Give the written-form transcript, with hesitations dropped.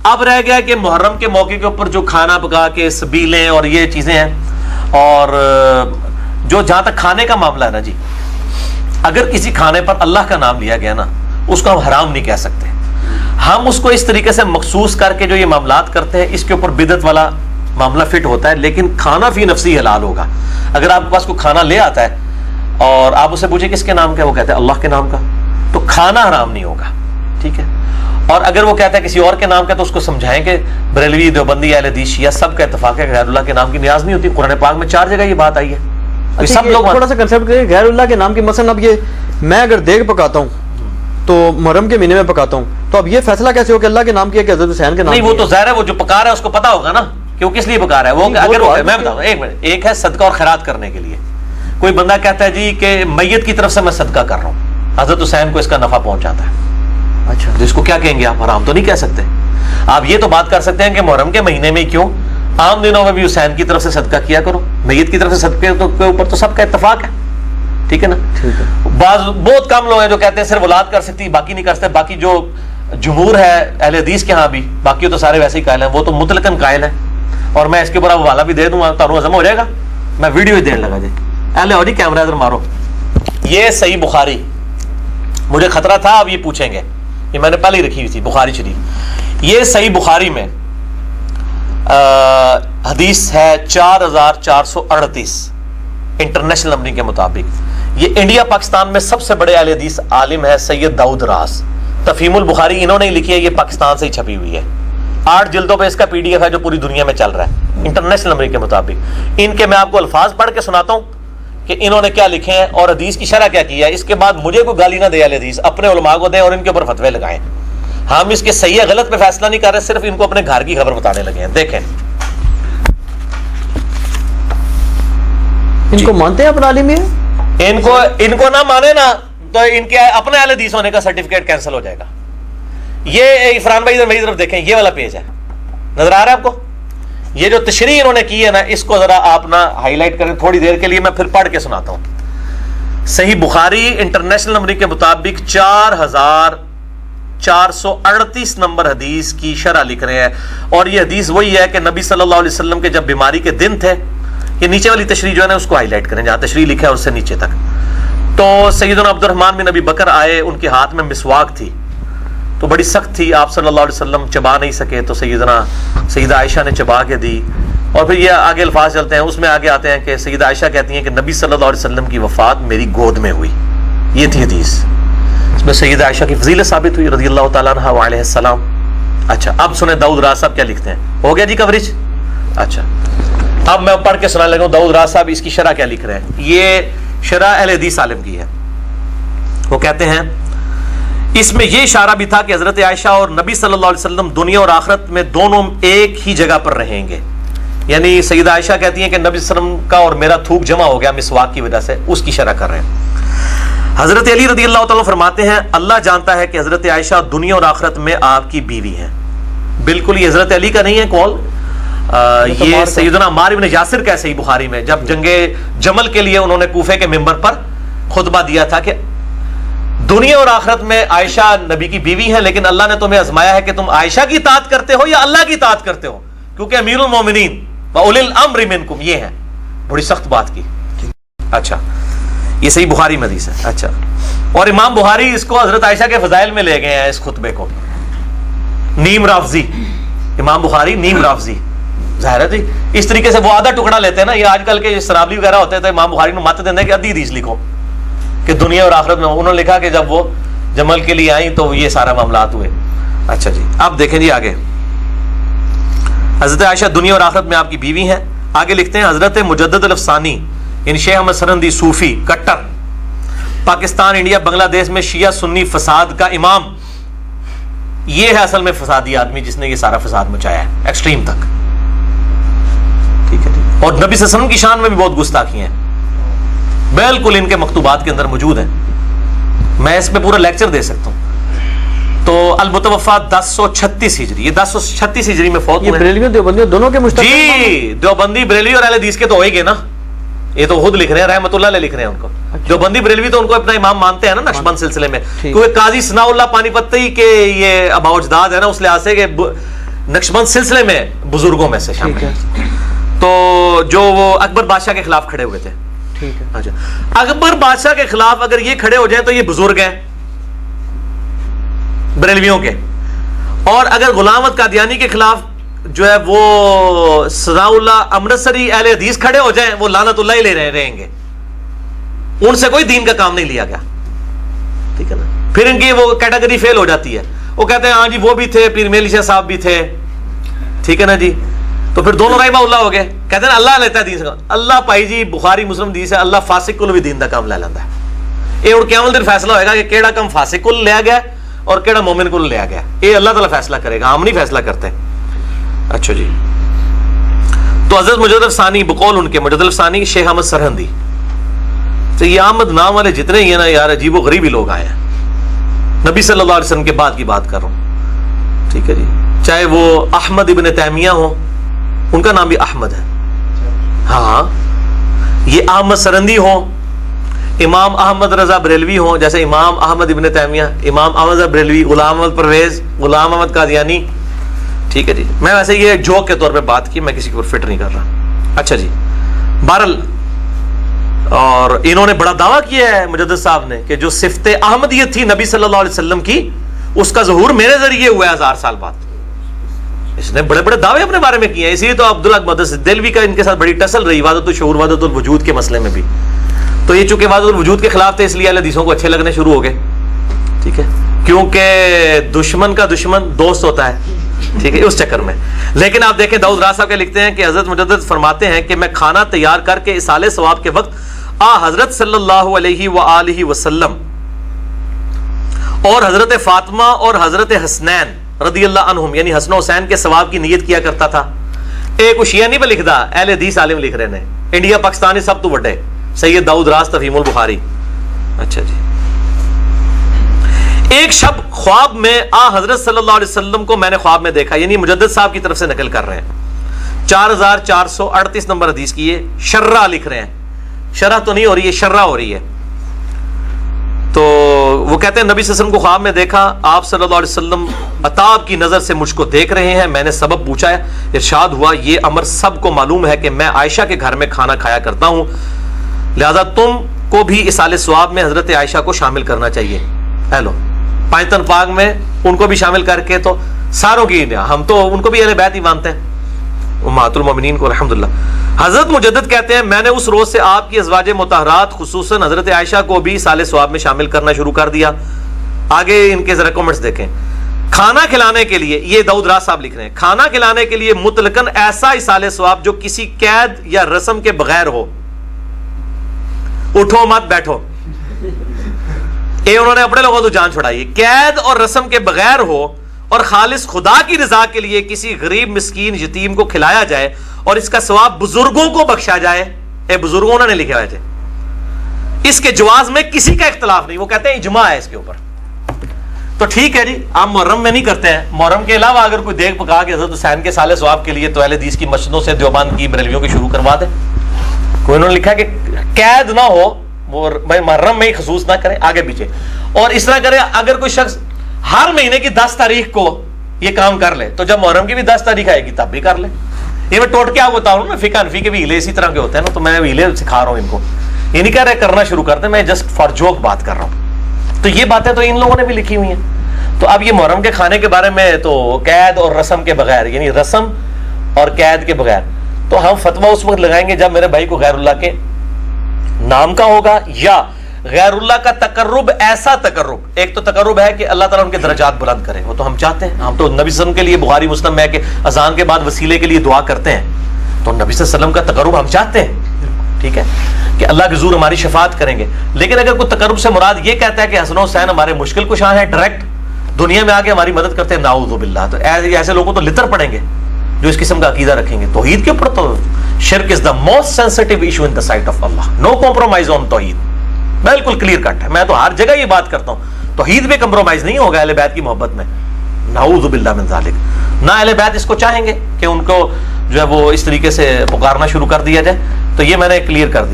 اب رہ گیا کہ محرم کے موقع کے اوپر جو کھانا پکا کے سبیلیں اور یہ چیزیں ہیں، اور جو جہاں تک کھانے کا معاملہ ہے نا جی، اگر کسی کھانے پر اللہ کا نام لیا گیا نا، اس کو ہم حرام نہیں کہہ سکتے. ہم اس کو اس طریقے سے مخصوص کر کے جو یہ معاملات کرتے ہیں، اس کے اوپر بدعت والا معاملہ فٹ ہوتا ہے، لیکن کھانا فی نفسی حلال ہوگا. اگر آپ کے پاس کوئی کھانا لے آتا ہے اور آپ اسے پوچھیں کس کے نام کا ہے، وہ کہتا ہے اللہ کے نام کا، تو کھانا حرام نہیں ہوگا. ٹھیک ہے. اور اگر وہ کہتا ہے کسی اور کے نام کا، تو اس کو سمجھائیں کہ بریلوی، دیوبندی، اہل حدیث، شیعہ سب کا اتفاق ہے کہ غیر اللہ کے نام کی نیاز نہیں ہوتی. قرآن پاک میں 4 جگہ یہ بات آئی ہے. سب لوگ تھوڑا سا کنسیپٹ کریں غیر اللہ کے نام کی. مثلا اب یہ میں اگر دیگ پکاتا ہوں تو محرم کے مہینے میں پکاتا ہوں، تو اب یہ فیصلہ کیسے ہو کہ اللہ کے نام کی ہے کہ حضرت حسین کے نام؟ نہیں، وہ تو ظاہر ہے، وہ جو پکا رہا ہے اس کو پتا ہوگا نا کہ وہ کس لیے پکا رہا ہے. وہ اگر میں بتاؤں ایک منٹ، ایک ہے صدقہ اور خیرات کرنے کے لیے. کوئی بندہ کہتا ہے جی کہ میت کی طرف سے میں صدقہ کر رہا ہوں، حضرت حسین کو اس کا نفع پہنچاتا ہے. اچھا، جس کو کیا کہیں گے آپ؟ حرام تو نہیں کہہ سکتے. آپ یہ تو بات کر سکتے ہیں کہ محرم کے مہینے میں کیوں، عام دنوں میں بھی حسین کی طرف سے صدقہ کیا کرو. میت کی طرف سے صدقے کے اوپر تو سب کا اتفاق ہے. ٹھیک ہے نا. بہت کم لوگ ہیں جو کہتے ہیں صرف اولاد کر سکتی، باقی نہیں کر سکتے. باقی جو جمہور ہے اہل حدیث کے ہاں بھی، باقی تو سارے ویسے ہی قائل ہیں، وہ تو مطلقاً قائل ہیں. اور میں اس کے اوپر حوالہ بھی دے دوں گا، تو ہضم ہو جائے گا. میں ویڈیو ہی دینے لگا جی. اہل ہو جی، کیمرہ ادھر مارو. یہ صحیح بخاری، مجھے خطرہ تھا اب یہ پوچھیں گے، یہ میں نے پہلے ہی رکھی ہوئی تھی بخاری شریف. یہ صحیح بخاری میں حدیث ہے 4438 انٹرنیشنل نمبرنگ کے مطابق. یہ انڈیا پاکستان میں سب سے بڑے اہل حدیث عالم ہے سید داؤد راز. تفہیم البخاری انہوں نے لکھی ہے، یہ پاکستان سے ہی چھپی ہوئی ہے. 8 جلدوں پہ اس کا PDF ہے جو پوری دنیا میں چل رہا ہے انٹرنیشنل نمبرنگ کے مطابق. ان کے میں آپ کو الفاظ پڑھ کے سناتا ہوں کہ انہوں نے کیا لکھے ہیں اور حدیث کی شرح کیا کیا ہے. اس کے بعد مجھے کوئی گالی نہ دے اہل حدیث، اپنے علماء کو دیں اور ان کے اوپر فتوے لگائیں. ہم اس کے صحیح غلط پہ فیصلہ نہیں کر رہے، صرف ان کو اپنے گھر کی خبر بتانے لگے ہیں. دیکھیں، ان کو مانتے ہیں اپنا عالم؟ ان کو نہ مانے نا تو ان کے اپنے اہل حدیث ہونے کا سرٹیفکیٹ کینسل ہو جائے گا. یہ عرفان بھائی ادھر میری طرف دیکھیں، یہ والا پیج ہے، نظر آ رہا ہے آپ کو؟ یہ جو تشریح انہوں نے کی ہے نا، اس کو ذرا آپ نا ہائی لائٹ کریں تھوڑی دیر کے لیے، میں پھر پڑھ کے سناتا ہوں. صحیح بخاری انٹرنیشنل نمبرنگ کے مطابق 4438 نمبر حدیث کی شرح لکھ رہے ہیں. اور یہ حدیث وہی ہے کہ نبی صلی اللہ علیہ وسلم کے جب بیماری کے دن تھے، یہ نیچے والی تشریح جو ہے نا اس کو ہائی لائٹ کریں، جہاں تشریح لکھا ہے اس سے نیچے تک. تو سیدنا عبد الرحمن بن ابی بکر آئے، ان کے ہاتھ میں مسواک تھی تو بڑی سخت تھی، آپ صلی اللہ علیہ وسلم چبا نہیں سکے، تو سیدہ عائشہ نے چبا کے دی. اور پھر یہ آگے الفاظ چلتے ہیں، اس میں آگے آتے ہیں کہ سیدہ عائشہ کہتی ہیں کہ نبی صلی اللہ علیہ وسلم کی وفات میری گود میں ہوئی. یہ تھی حدیث، اس میں سیدہ عائشہ کی فضیلت ثابت ہوئی رضی اللہ تعالیٰ عنہ وعلیہ السلام. اچھا، اب سنیں داؤد راز صاحب کیا لکھتے ہیں. ہو گیا جی کوریج؟ اچھا، اب میں پڑھ کے سنانے لگا ہوں داؤد راز صاحب اس کی شرح کیا لکھ رہے ہیں. یہ شرح اہل حدیث عالم کی ہے. وہ کہتے ہیں اس میں یہ اشارہ بھی تھا کہ حضرت عائشہ اور نبی صلی اللہ علیہ وسلم دنیا اور آخرت میں دونوں ایک ہی جگہ پر رہیں گے. یعنی سیدہ عائشہ کہتی ہیں کہ نبی صلی اللہ علیہ وسلم کا اور میرا تھوک جمع ہو گیا مسواک کی وجہ سے، اس کی شرح کر رہے ہیں. حضرت علی رضی اللہ تعالیٰ فرماتے ہیں اللہ جانتا ہے کہ حضرت عائشہ دنیا اور آخرت میں آپ کی بیوی ہیں. بالکل یہ حضرت علی کا نہیں ہے قول، یہ سیدنا عمار بن یاسر کا ہے صحیح بخاری میں، جب جنگ جمل کے لیے انہوں نے کوفے کے منبر پر خطبہ دیا تھا کہ دنیا اور آخرت میں عائشہ نبی کی بیوی ہیں، لیکن اللہ نے تمہیں آزمایا ہے کہ تم عائشہ کی اطاعت کرتے ہو یا اللہ کی اطاعت کرتے ہو، کیونکہ امیر المومنین وَأُولِي الْأَمْرِ مِنْكُمْ یہ ہے. بڑی سخت بات کی. اچھا، یہ صحیح بخاری میں حدیث ہے. اچھا، اور امام بخاری اس کو حضرت عائشہ کے فضائل میں لے گئے ہیں اس خطبے کو. نیم رافضی، امام بخاری نیم رافضی، ظاہر ہے جی اس طریقے سے وہ آدھا ٹکڑا لیتے ہیں نا. یہ آج کل کے سرابلی وغیرہ ہوتے تھے، امام بخاری نے مت دینا کہ ادھی حدیث لکھو کہ دنیا اور آخرت میں. انہوں نے لکھا کہ جب وہ جمل کے لیے آئیں تو یہ سارا معاملات ہوئے. اچھا جی، اب دیکھیں جی آگے. حضرت عائشہ دنیا اور آخرت میں آپ کی بیوی ہیں. آگے لکھتے ہیں حضرت مجدد الافسانی یعنی شیخ احمد سرندی صوفی کٹر، پاکستان، انڈیا، بنگلہ دیش میں شیعہ سنی فساد کا امام. یہ ہے اصل میں فسادی آدمی جس نے یہ سارا فساد مچایا ہے ایکسٹریم تک. ٹھیک ہے جی. اور نبی صلی اللہ علیہ وسلم کی شان میں بھی بہت گستاخی ہیں، بالکل ان کے مکتوبات کے اندر موجود ہیں. میں اس پہ پورا لیکچر دے سکتا ہوں. تو المتوفا 1036 ہجری، یہ 1036 ہجری میں فوت ہوئے. یہ بریلوی دیوبندی دونوں کے مشترک جی، دیوبندی بریلوی اور اہل حدیث کے تو ہوئے گے نا. یہ تو خود لکھ رہے ہیں، رحمۃ اللہ علیہ لکھ رہے ہیں ان کو. دیوبندی بریلوی تو ان کو اپنا امام مانتے ہیں نا نقشبند سلسلے میں، کیونکہ قاضی ثناء اللہ پانی پتی کے یہ اباء و اجداد ہے نا، اس لحاظ سے کہ نقشبند سلسلے میں بزرگوں میں سے شامل ٹھیک ہے. ہے. تو جو وہ اکبر بادشاہ کے خلاف کھڑے ہوئے تھے. ٹھیک ہے. اچھا اکبر بادشاہ کے خلاف اگر یہ کھڑے ہو جائیں تو یہ بزرگ ہیں بریلویوں کے, اور اگر غلام احمد قادیانی کے خلاف جو ہے وہ ثناء اللہ امرتسری اہل حدیث کھڑے ہو جائیں وہ لعنت اللہ ہی لے رہیں گے, ان سے کوئی دین کا کام نہیں لیا گیا. ٹھیک ہے نا. پھر ان کی وہ کیٹیگری فیل ہو جاتی ہے, وہ کہتے ہیں ہاں جی وہ بھی تھے, پیر میلی شاہ صاحب بھی تھے. ٹھیک ہے نا جی. تو پھر دونوں رحمہ اللہ ہو گئے. کہتے ہیں اللہ لیتا ہے دین سے, اللہ پائی جی بخاری مسلم حدیث ہے, اللہ فاسق کل بھی دین دا کام لے لیتا ہے. یہ ہوں قیامت دن فیصلہ ہوئے گا کہ کیڑا کم فاسق کل لیا گیا اور کیڑا مومن کل لیا گیا. یہ اللہ تعالیٰ فیصلہ کرے گا, ہم نہیں فیصلہ کرتے. اچھا جی. تو حضرت مجدد ثانی بقول ان کے مجدد ثانی شیخ احمد سرہندی, تو یہ احمد نام والے جتنے ہی ہیں نا یار عجیب و غریب ہی لوگ آئے ہیں. نبی صلی اللہ علیہ وسلم کے بعد کی بات کر رہا ہوں. ٹھیک ہے جی. چاہے وہ احمد ابن تیمیہ ہو, ان کا نام بھی احمد ہے. ہاں یہ احمد سرندی ہو, امام احمد رضا بریلوی ہو, جیسے امام احمد ابن تیمیہ, امام احمد رضا بریلوی, غلام احمد پرویز, غلام احمد قادیانی. ٹھیک ہے جی. میں ویسے یہ جوک کے طور پہ بات کی, میں کسی کے اوپر فٹ نہیں کر رہا. اچھا جی. بہرحال اور انہوں نے بڑا دعویٰ کیا ہے مجدد صاحب نے کہ جو صفت احمدیت تھی نبی صلی اللہ علیہ وسلم کی, اس کا ظہور میرے ذریعے ہوا ہے 1000 سال بعد. اس نے بڑے بڑے دعوے اپنے بارے میں کیے ہیں. اسی لیے تو عبداللہ مدثر دہلوی کا ان کے ساتھ بڑی ٹسل رہی وحدت الشعور وحدت الوجود کے مسئلے میں بھی. تو یہ چونکہ وحدت الوجود کے خلاف تھے, اس لیے اہل حدیثوں کو اچھے لگنے شروع ہو گئے. ٹھیک ہے. کیونکہ دشمن کا دشمن دوست ہوتا ہے. ٹھیک ہے, اس چکر میں. لیکن آپ دیکھیں داؤد راز صاحب کے لکھتے ہیں کہ حضرت مجدد فرماتے ہیں کہ میں کھانا تیار کر کے اصالے ثواب کے وقت حضرت صلی اللہ علیہ وآلہ وسلم اور حضرت فاطمہ اور حضرت حسنین رضی اللہ عنہم یعنی حسن و حسین کے ثواب کی نیت کیا کرتا تھا. ایک شیعہ نہیں پہ لکھتا, اہل حدیث عالم لکھ رہے ہیں, انڈیا پاکستانی سب تو بڑے سید داؤد راز تفہیم البخاری. اچھا جی. ایک شب خواب میں حضرت صلی اللہ علیہ وسلم کو میں نے خواب میں دیکھا, یعنی مجدد صاحب کی طرف سے نقل کر رہے ہیں. 4438 نمبر حدیث کی یہ شرح لکھ رہے ہیں. شرح تو نہیں ہو رہی ہے, شرح ہو رہی ہے. تو وہ کہتے ہیں نبی صلی اللہ علیہ وسلم کو خواب میں دیکھا, آپ صلی اللہ علیہ وسلم عطاب کی نظر سے مجھ کو دیکھ رہے ہیں. میں نے سبب پوچھا ہے, ارشاد ہوا یہ امر سب کو معلوم ہے کہ میں عائشہ کے گھر میں کھانا کھایا کرتا ہوں, لہذا تم کو بھی اصال ثواب میں حضرت عائشہ کو شامل کرنا چاہیے. ہیلو پانچتن پاک میں ان کو بھی شامل کر کے, تو ساروں کی, ہم تو ان کو بھی اہل بیت ہی مانتے ہیں, امہات المومنین کو الحمدللہ. حضرت مجدد کہتے ہیں میں نے اس روز سے آپ کی ازواج مطہرات خصوصاً حضرت عائشہ کو بھی اصال ثواب میں شامل کرنا شروع کر دیا. آگے ان کے ذرا کمنٹس دیکھیں. کھانا کھلانے کے لیے, یہ داؤد راز صاحب لکھ رہے ہیں, کھانا کھلانے کے لیے مطلقاً ایسا اصال ثواب جو کسی قید یا رسم کے بغیر ہو. اٹھو مت بیٹھو, یہ انہوں نے اپنے لوگوں تو جان چھڑائی. قید اور رسم کے بغیر ہو اور خالص خدا کی رضا کے لیے کسی غریب مسکین یتیم کو کھلایا جائے اور اس کا ثواب بزرگوں کو بخشا جائے. اے بزرگوں نے لکھے ہوئے تھے. اس کے جواز میں کسی کا اختلاف نہیں, وہ کہتے ہیں اجماع ہے اس کے اوپر. تو ٹھیک ہے جی, آپ محرم میں نہیں کرتے ہیں, محرم کے علاوہ اگر کوئی دیکھ پکا کے حضرت حسین کے سال ثواب کے لیے تو اہل حدیث کی مسجدوں سے دیوبند کی بریلویوں کی شروع کروا دیں. کوئی انہوں نے لکھا کہ قید نہ ہو, وہ محرم میں ہی خصوص نہ کریں آگے پیچھے, اور اس طرح کرے اگر کوئی شخص ہر مہینے کی 10 تاریخ کو یہ کام کر لے تو جب محرم کی بھی 10 تاریخ آئے گی تب بھی کر لے. یہ میں ٹوٹ کے آپ بتا رہا ہوں نا, فقہ حنفی کے بھی ہیلے اسی طرح کے ہوتے ہیں نا, تو میں ہیلے سکھا رہا ہوں ان کو, یہ نہیں کہہ رہے کرنا شروع کر دیں, میں جسٹ فار جوک بات کر رہا ہوں. تو یہ باتیں تو ان لوگوں نے بھی لکھی ہوئی ہیں. تو اب یہ محرم کے کھانے کے بارے میں تو قید اور رسم کے بغیر, یعنی رسم اور قید کے بغیر, تو ہم فتویٰ اس وقت لگائیں گے جب میرے بھائی کو غیر اللہ کے نام کا ہوگا, یا غیر اللہ کا تقرب, ایسا تقرب. ایک تو تقرب ہے کہ اللہ تعالیٰ ان کے درجات بلند کرے, وہ تو ہم چاہتے ہیں. ہم تو نبی صلی اللہ علیہ وسلم کے لیے بخاری مسلم میں کہ اذان کے بعد وسیلے کے لیے دعا کرتے ہیں, تو نبی صلی اللہ علیہ وسلم کا تقرب ہم چاہتے ہیں. ٹھیک ہے کہ اللہ کے حضور ہماری شفاعت کریں گے. لیکن اگر کوئی تقرب سے مراد یہ کہتا ہے کہ حسن و حسین ہمارے مشکل کشاں ہیں, ڈائریکٹ دنیا میں آ کے ہماری مدد کرتے ہیں, نعوذ باللہ, تو ایسے لوگوں تو لطر پڑیں گے جو اس قسم کا عقیدہ رکھیں گے. توحید کے اوپر تو شرک is the most sensitive issue in the sight of اللہ. نو کمپرومائز آن توحید, بالکل کلیئر کٹ ہے. میں تو ہر جگہ یہ بات کرتا ہوں, توحید میں کمپرومائز نہیں ہوگا اہل بیت کی محبت میں, نعوذ باللہ من ذالک. نہ اہل بیت اس کو چاہیں گے کہ ان کو جو ہے وہ اس طریقے سے پکارنا شروع کر دیا جائے. تو یہ میں نے کلیئر کر دیا.